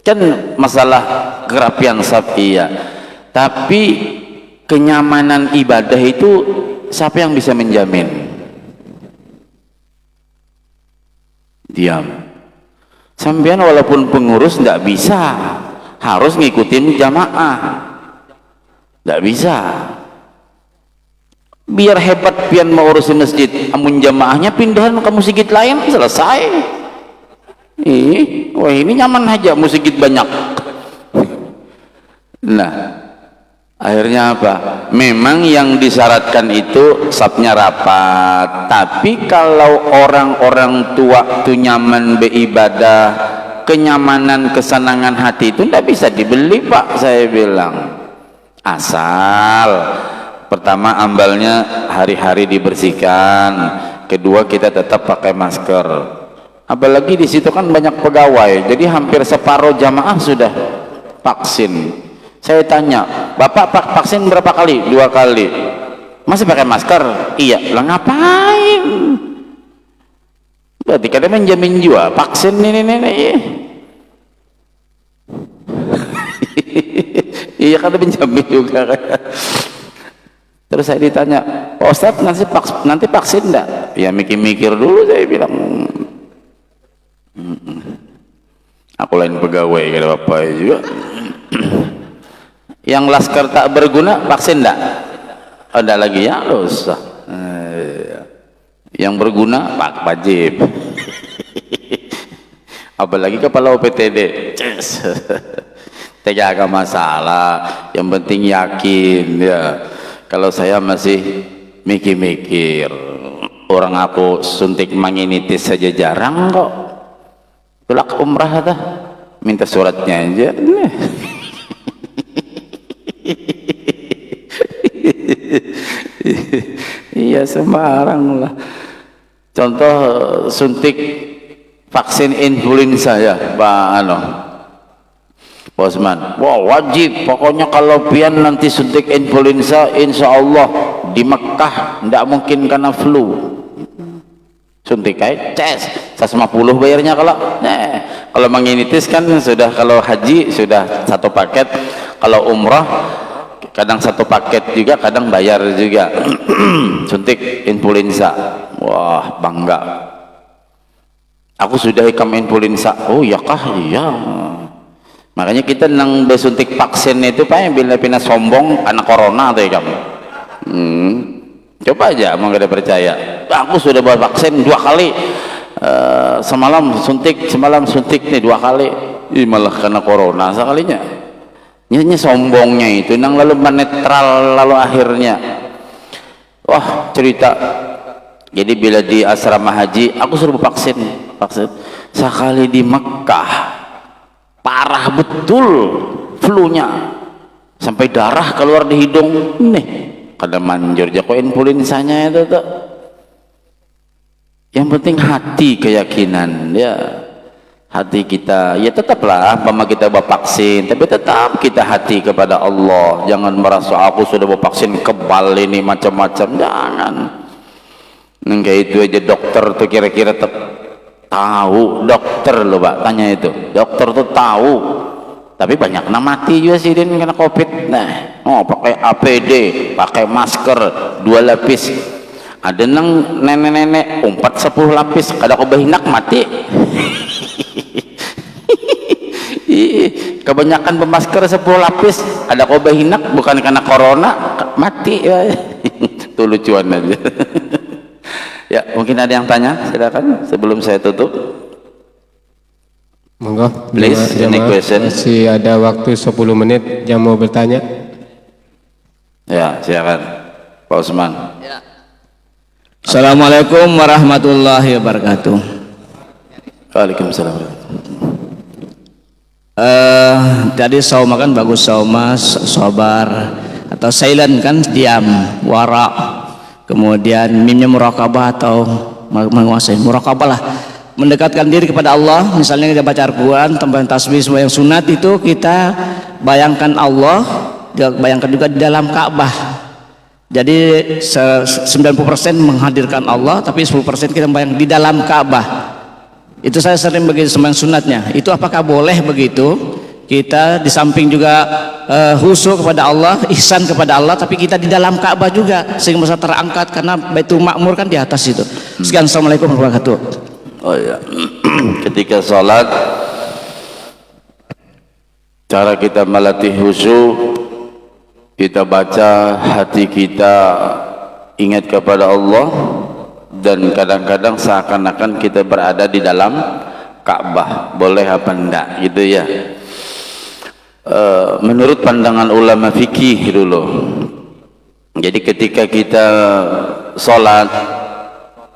Kan masalah kerapian saf iya. Tapi kenyamanan ibadah itu siapa yang bisa menjamin? Diam. Sampean walaupun pengurus tidak bisa, harus ngikutin jamaah. Tidak bisa. Biar hebat pian mau urusin masjid, amun jamaahnya pindahan ke masjid lain selesai. Wah ini nyaman aja masjid banyak. Nah, akhirnya apa? Memang yang disyaratkan itu safnya rapat. Tapi kalau orang-orang tua itu nyaman beribadah, kenyamanan, kesenangan hati itu tidak bisa dibeli Pak, saya bilang. Asal pertama ambalnya hari-hari dibersihkan, kedua kita tetap pakai masker. Apalagi di situ kan banyak pegawai, jadi hampir separuh jamaah sudah vaksin. Saya tanya, Bapak vaksin berapa kali? 2 kali. Masih pakai masker? Iya. Lah ngapain? Berarti kada menjamin juga vaksin ini. Iya kada menjamin juga. Terus saya ditanya, Pak Ustadz nanti vaksin enggak? Ya mikir-mikir dulu, saya bilang. Aku lain pegawai kada apa juga. Yang laskar tak berguna vaksin enggak? Ada lagi ya, usah. Yang berguna wajib. Apalagi kepala OPTD. Tidak ada masalah. Yang penting yakin ya. Kalau saya masih mikir-mikir, orang aku suntik manginitis saja jarang kok. Kelak umrah dah, minta suratnya aja. Iya sembarang lah. Contoh suntik vaksin influenza ya, Pak Osman, wah wajib, pokoknya kalau pian nanti suntik influenza, insya Allah di Mekah tidak mungkin kena flu. Suntik aja, ces, 150 bayarnya kalau menginitis kan sudah, kalau haji sudah satu paket, kalau umrah kadang satu paket juga, kadang bayar juga. Suntik influenza, wah bangga. Aku sudah ikam influenza, oh ya kah, iya. Makanya kita nang besuntik vaksin itu pak yang bila pina sombong anak corona tuh kamu. Coba aja mau nggak ada percaya. Aku sudah buat vaksin 2 kali. Semalam suntik nih 2 kali. Ih, malah kena corona sekalinya. Nyanya sombongnya itu nang lalu netral lalu akhirnya. Wah cerita. Jadi bila di asrama haji aku suruh vaksin. Sekali di Mekah. Parah betul flu-nya sampai darah keluar di hidung nih kada manjur jako influensanya itu tuh. Yang penting hati, keyakinan ya, hati kita ya tetaplah mama kita bawa vaksin tapi tetap kita hati kepada Allah. Jangan merasa aku sudah bawa vaksin kebal ini macam-macam, jangan. Kayak itu aja dokter tuh kira-kira tahu, dokter loh pak, tanya itu dokter tuh tahu, tapi banyak yang mati juga sih din kena covid. Nah, pakai APD, pakai masker 2 lapis, ada nang nenek-nenek 4-10 lapis, kada kebahinak mati. Kebanyakan pemasker 10 lapis, ada kebahinak bukan karena corona mati. Itu lucuan aja. Ya, mungkin ada yang tanya, silakan sebelum saya tutup. Monggo, please, any question. Masih ada waktu 10 menit yang mau bertanya. Ya, silakan Pak Osman. Ya. Assalamualaikum warahmatullahi wabarakatuh. Waalaikumsalam. Tadi sauma kan bagus, sauma sabar atau silent kan diam, wara. Kemudian mimnya muraqabah atau menguasai muraqabah lah, mendekatkan diri kepada Allah. Misalnya kita baca Al-Quran, tambahan tasbih semua yang sunat itu kita bayangkan Allah, bayangkan juga di dalam Ka'bah. Jadi 90% menghadirkan Allah, tapi 10% kita bayang di dalam Ka'bah. Itu saya sering begitu sembahyang sunatnya. Itu apakah boleh begitu? Kita di samping juga khusyuk kepada Allah, ihsan kepada Allah, tapi kita di dalam Ka'bah juga sehingga bisa terangkat karena Baitul Ma'mur kan di atas itu. Sekian, assalamualaikum warahmatullahi wabarakatuh. Oh ya, ketika sholat cara kita melatih khusyuk, kita baca, hati kita ingat kepada Allah, dan kadang-kadang seakan-akan kita berada di dalam Ka'bah. Boleh apa enggak gitu ya. Menurut pandangan ulama fikih dulu, jadi ketika kita sholat,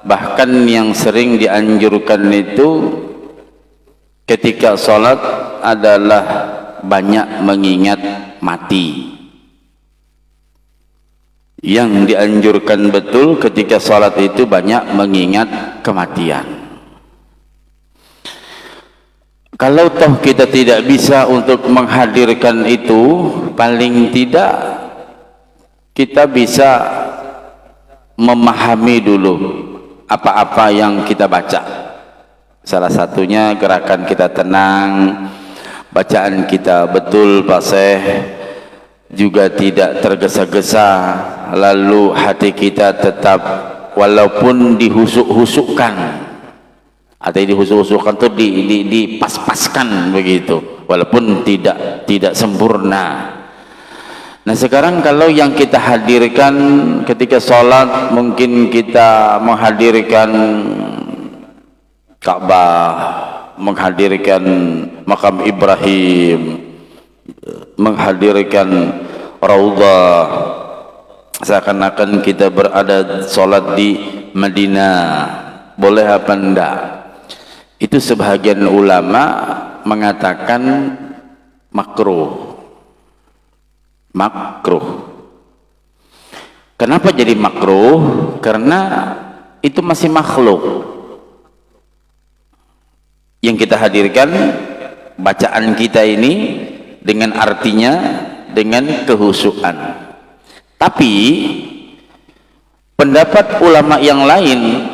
bahkan yang sering dianjurkan itu ketika sholat adalah banyak mengingat mati. Yang dianjurkan betul ketika sholat itu banyak mengingat kematian. Kalau toh kita tidak bisa untuk menghadirkan itu, paling tidak kita bisa memahami dulu apa-apa yang kita baca. Salah satunya gerakan kita tenang, bacaan kita betul fasih, juga tidak tergesa-gesa, lalu hati kita tetap walaupun dihusuk-husukkan, atau dihusuk-husukkan itu dipas-paskan begitu, walaupun tidak sempurna. Nah sekarang kalau yang kita hadirkan ketika sholat, mungkin kita menghadirkan Ka'bah, menghadirkan makam Ibrahim, menghadirkan Raudhah, seakan-akan kita berada sholat di Madinah. Boleh apa enggak? Itu sebahagian ulama mengatakan makruh. Kenapa jadi makruh? Karena itu masih makhluk yang kita hadirkan. Bacaan kita ini dengan artinya dengan kehusuan. Tapi pendapat ulama yang lain,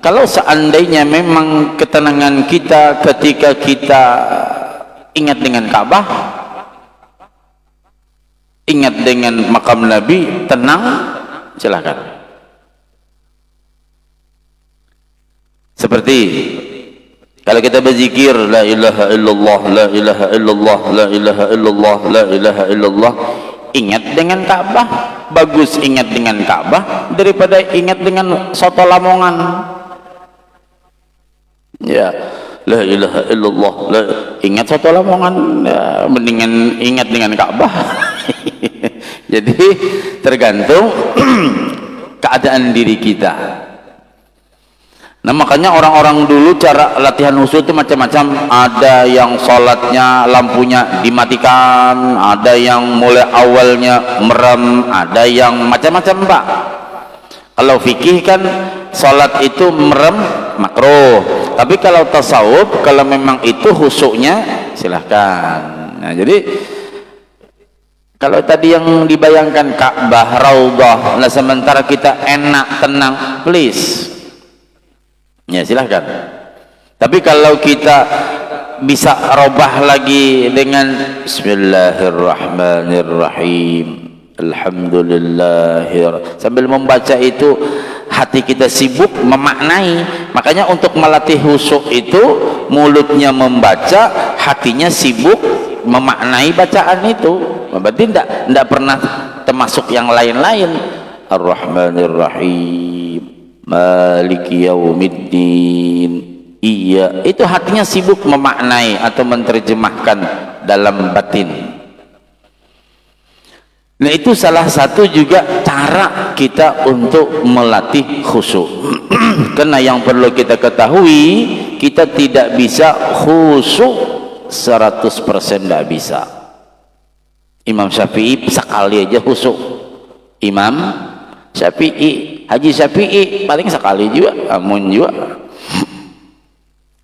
kalau seandainya memang ketenangan kita ketika kita ingat dengan Ka'bah, ingat dengan makam Nabi, tenang, silakan. Seperti kalau kita berzikir la ilaha illallah, la ilaha illallah, la ilaha illallah, la ilaha illallah, ingat dengan Ka'bah, bagus ingat dengan Ka'bah daripada ingat dengan soto Lamongan. Ya, la ilaha illallah, la, ingat soto Lamongan, ya, mendingan ingat dengan Ka'bah. Jadi tergantung keadaan diri kita. Nah, makanya orang-orang dulu cara latihan khusyuk itu macam-macam. Ada yang sholatnya lampunya dimatikan, ada yang mulai awalnya merem, ada yang macam-macam, Pak. Kalau fikih kan sholat itu merem makruh, tapi kalau tasawuf, kalau memang itu khusyuknya silahkan. Nah, jadi kalau tadi yang dibayangkan Ka'bah, Raudhah, nah sementara kita enak, tenang, please, ya silahkan. Tapi kalau kita bisa robah lagi dengan Bismillahirrahmanirrahim, Alhamdulillah, sambil membaca itu hati kita sibuk memaknai. Makanya untuk melatih khusyuk itu mulutnya membaca, hatinya sibuk memaknai bacaan itu. Berarti tidak pernah termasuk yang lain-lain. Ar-Rahmanir-Rahim, Maliki Yaumiddin. Iya, itu hatinya sibuk memaknai atau menerjemahkan dalam batin. Nah, itu salah satu juga cara kita untuk melatih khusyuk. Karena yang perlu kita ketahui, kita tidak bisa khusyuk 100%, tidak bisa. Imam Syafi'i sekali aja khusyuk. Imam Syafi'i, Haji Syafi'i paling sekali juga, amun juga.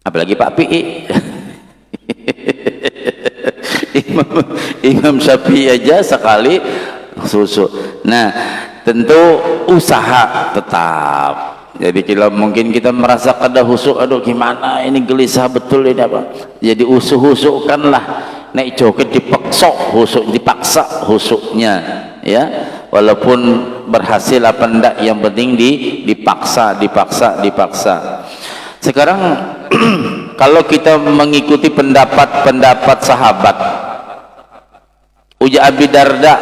Apalagi Pak Pi'i. Imam Syafi'i aja sekali khusyuk. Nah, tentu usaha tetap. Jadi kalau mungkin kita merasa kada khusyuk, aduh gimana ini, gelisah betul ini apa, jadi usuh-usukkanlah. Nek joget dipaksa khusyuknya, ya, walaupun berhasil apa enggak, yang penting dipaksa. Sekarang kalau kita mengikuti pendapat sahabat, ujar Abi Darda,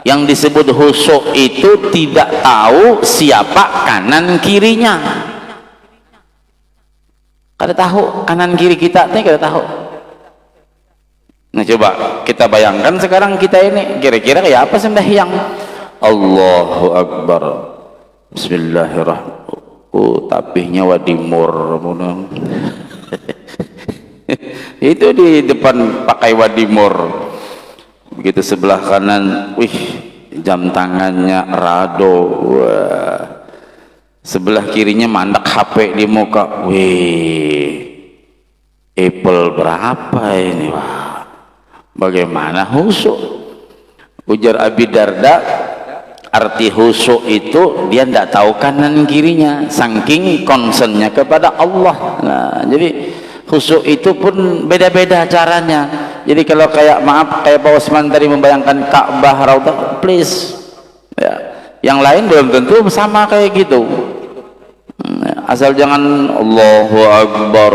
yang disebut khusyuk itu tidak tahu siapa kanan kirinya. Kada tahu kanan kiri kita, kada tahu. Nah, coba kita bayangkan sekarang kita ini kira-kira kayak apa sembahyang? Allahu Akbar, Bismillahirrahmanirrahim. Tapihnya wadimur. Itu di depan pakai wadimur. Begitu sebelah kanan, wih, jam tangannya rado. Wah. Sebelah kirinya mandak HP di muka. Wih, Apple berapa ini? Wah, bagaimana khusyuk? Ujar Abi Darda, arti khusyuk itu dia tidak tahu kanan kirinya, saking concernnya kepada Allah. Nah, jadi khusyuk itu pun beda-beda caranya. Jadi kalau kayak Pak Osman tadi membayangkan Ka'bah, Raudhah, please, ya, yang lain belum tentu sama kayak gitu. Asal jangan Allahu Akbar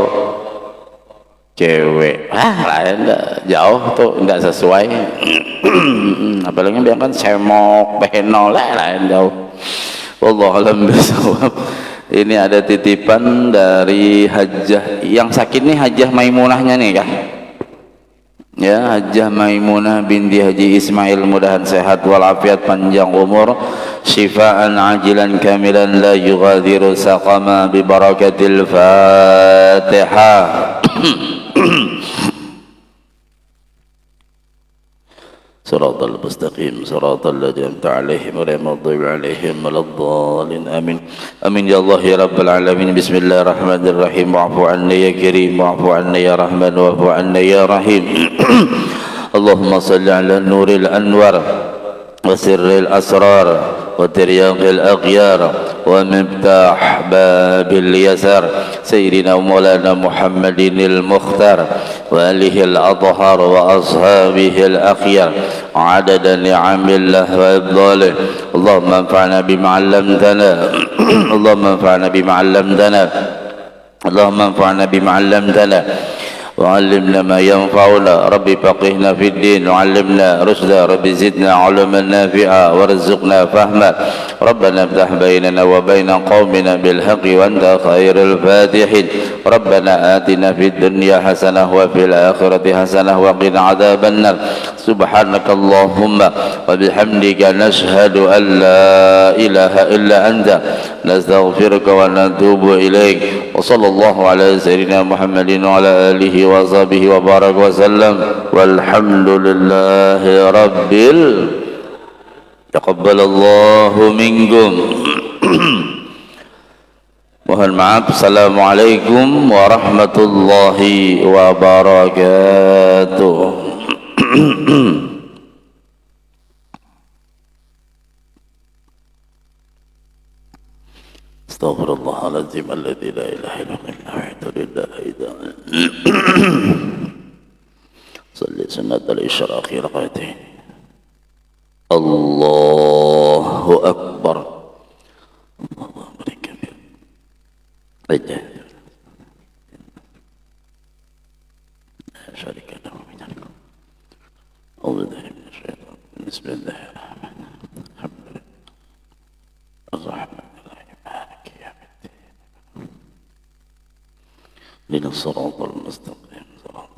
cewek, lain jauh tuh, tidak sesuai. Apalagi bayangkan semok, beheno, lain jauh. Wallahu a'lam bishawab. Ini ada titipan dari Hajjah, yang sakit nih Hajjah Maimunahnya nih ya. Ya, Hajjah Maimunah binti Haji Ismail, mudahan sehat walafiat, panjang umur, syifaan ajilan kamilan la yughadiru saqama bi barakatil Fatihah. Shiratal mustaqim, shiratal ladzina an'amta 'alaihim ghairil maghdubi 'alaihim waladdallin. Amin. Amin ya Allah ya rabbal alamin. Bismillahirrahmanirrahim. Wa'fu 'anna ya karim, wa'fu 'anna ya rahman, wa'fu 'anna ya rahim. اللهم صل على نور الأنوار وسر الأسرار وترياق الأغيار ومفتاح باب اليسار سيدنا مولانا محمد المختار وآله الأطهار وأصحابه الأخيار عدد نعم الله وإفضاله. اللهم انفعنا بما علمتنا اللهم انفعنا بما علمتنا اللهم انفعنا بما علمتنا وعلمنا ما ينفعنا. ربي فقهنا في الدين وعلمنا رشدا. ربي زدنا علما نافعا وارزقنا فهما. ربنا افتح بيننا وبين قومنا بالحق وانت خير الفاتحين. ربنا آتنا في الدنيا حسنة وفي الآخرة حسنة وقنا عذاب النار. سبحانك اللهم وبحمدك نشهد أن لا إله إلا أنت نستغفرك ونتوب إليك. وصلى الله على سيدنا محمد وعلى آله وصحبه وبارك وسلم والحمد لله رب تقبل الله منكم. Mohon maaf. Assalamualaikum warahmatullahi wabarakatuh. Astaghfirullahaladzim alladzi la ilaha illa huwa lillahi ta'ala. Salli sunnat al-isyraqi raqatain. Allahu Akbar. Allahu Akbar kabir. Baca. La syarika lahu min al-mulk. A'udzu billahi minasy syaithanir rajim. Bismillahirrahmanirrahim. Ar-Rahman اهدنا الصراط المستقيم صراط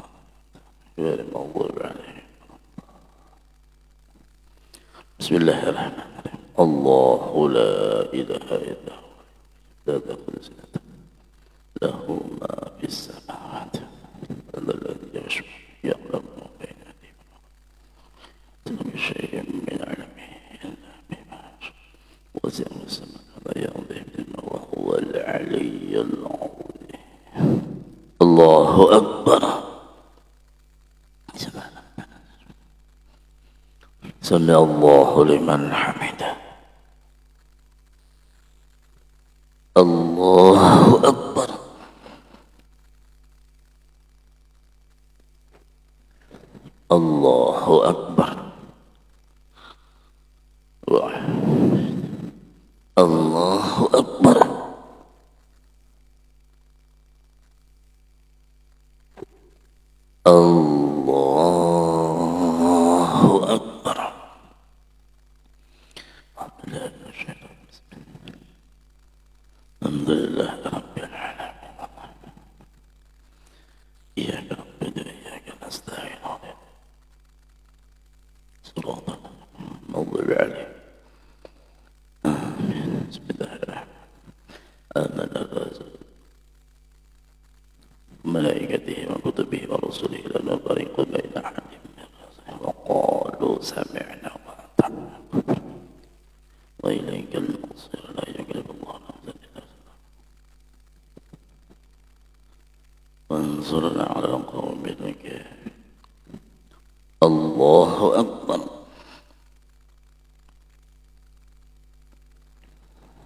غير المغضوب عليهم. بسم الله الرحمن الرحيم. الله لا إله إلا هو لا تأخذ سنة له ما في السماوات هذا الذي يشفع يعلم ما بين أيديهم وما شيء من علمه إلا بما يشاء وسع السماء لا يغضب وهو العلي العظيم. Allahu Akbar. Sami Allahu liman hamidah. Allahu Akbar. Allahu Akbar. Allahu Akbar. Allahu Akbar. Alhamdulillah Rabbil Alamin. Iyyaka na'budu wa iyyaka nasta'in. Shiratal maghdubi 'alaihim. Amin. Bismillahirrahmanirrahim. Amana ar-rasul malaikatihi wa kutubihi wa rusulihi la nufarriqu baina ahadin min rusulihi wa qalu sami'na wa ata'na wa ilaikal masir. La yukallifu Allahu nafsan illa wus'aha wansurna 'alal qawmil kafirin. Allahu Akbar.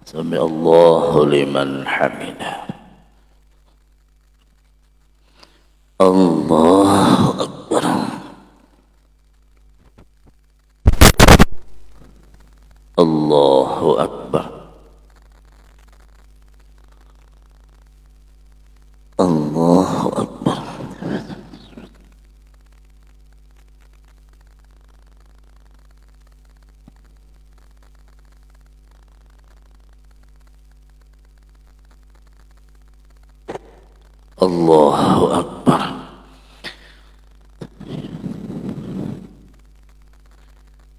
Sami Allahu liman hamidah. Allahu Akbar. Allahu Akbar. Allahu Akbar. Allahu Akbar.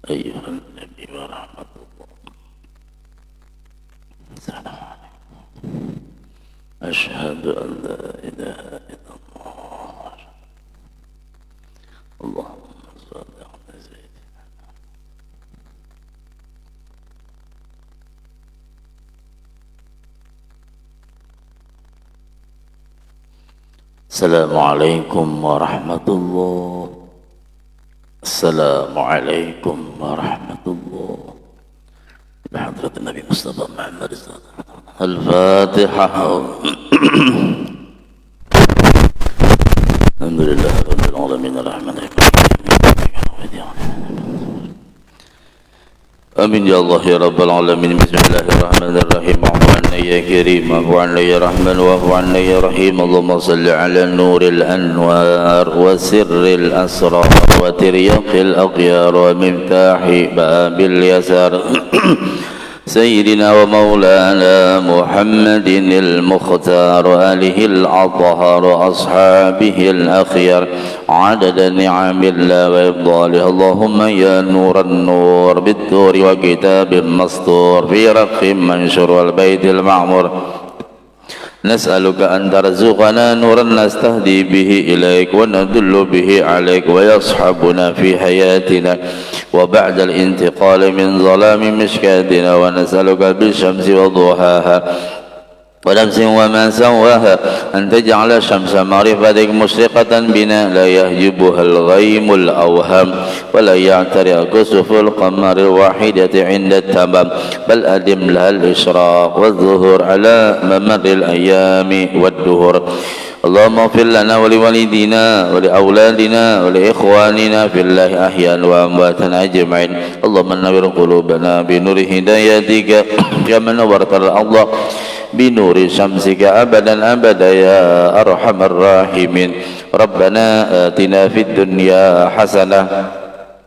Ayyuhan Nabi wa rahmatullah. Assalamualaikum. Asyhadu an la ilaha illallah. Allahumma shalli ala sayyidina. Assalamualaikum warahmatullahi السلام عليكم ورحمة الله. بحضرة النبي مصطفى محمد الفاتحة. الحمد لله رب العالمين الرحمن الرحيم. آمين يا الله يا رب العالمين. بسم الله الرحمن الرحيم. اعف عنا يا كريم، اعف عنا يا رحمن، واعف عنا يا رحيم. اللهم صل على نور الأنوار وسر الأسرار وترياق الأغيار ومفتاح باب اليسار سيدنا ومولانا محمد المختار، آله الأطهار، أصحابه الأخيار، عدد نعم الله وإفضاله. اللهم يا نور النور بالتور وكتاب مسطور في رق منشور والبيت المعمور، نسألك أن ترزقنا نورا نستهدي به إليك وندل به عليك ويصحبنا في حياتنا وبعد الانتقال من ظلام مشكاتنا، ونسألك بالشمس وضحاها ونفس وما سواها أن تجعل شمس معرفتك مشرقة بنا لا يهجبها الغيم الأوهام ولا يعتري كسف القمر الواحدة عند التمام، بل أدم لها الإشراق والظهور على ممر الأيام والدهور. اللهم اغفر لنا ولوالدينا ولأولادنا ولإخواننا في الله أحياء وأمواتا أجمعين. اللهم نور قلوبنا بنور هدايتك كما نورت الأرض بنور شمسك أبدا أبدا يا أرحم الراحمين. ربنا آتنا في الدنيا حسنة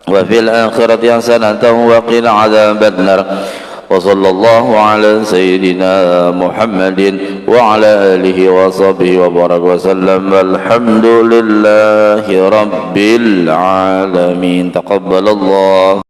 وفي الآخرة حسنة وقنا عذاب النار. وصلى الله على سيدنا محمد وعلى آله وصحبه وبارك وسلم. الحمد لله رب العالمين. تقبل الله.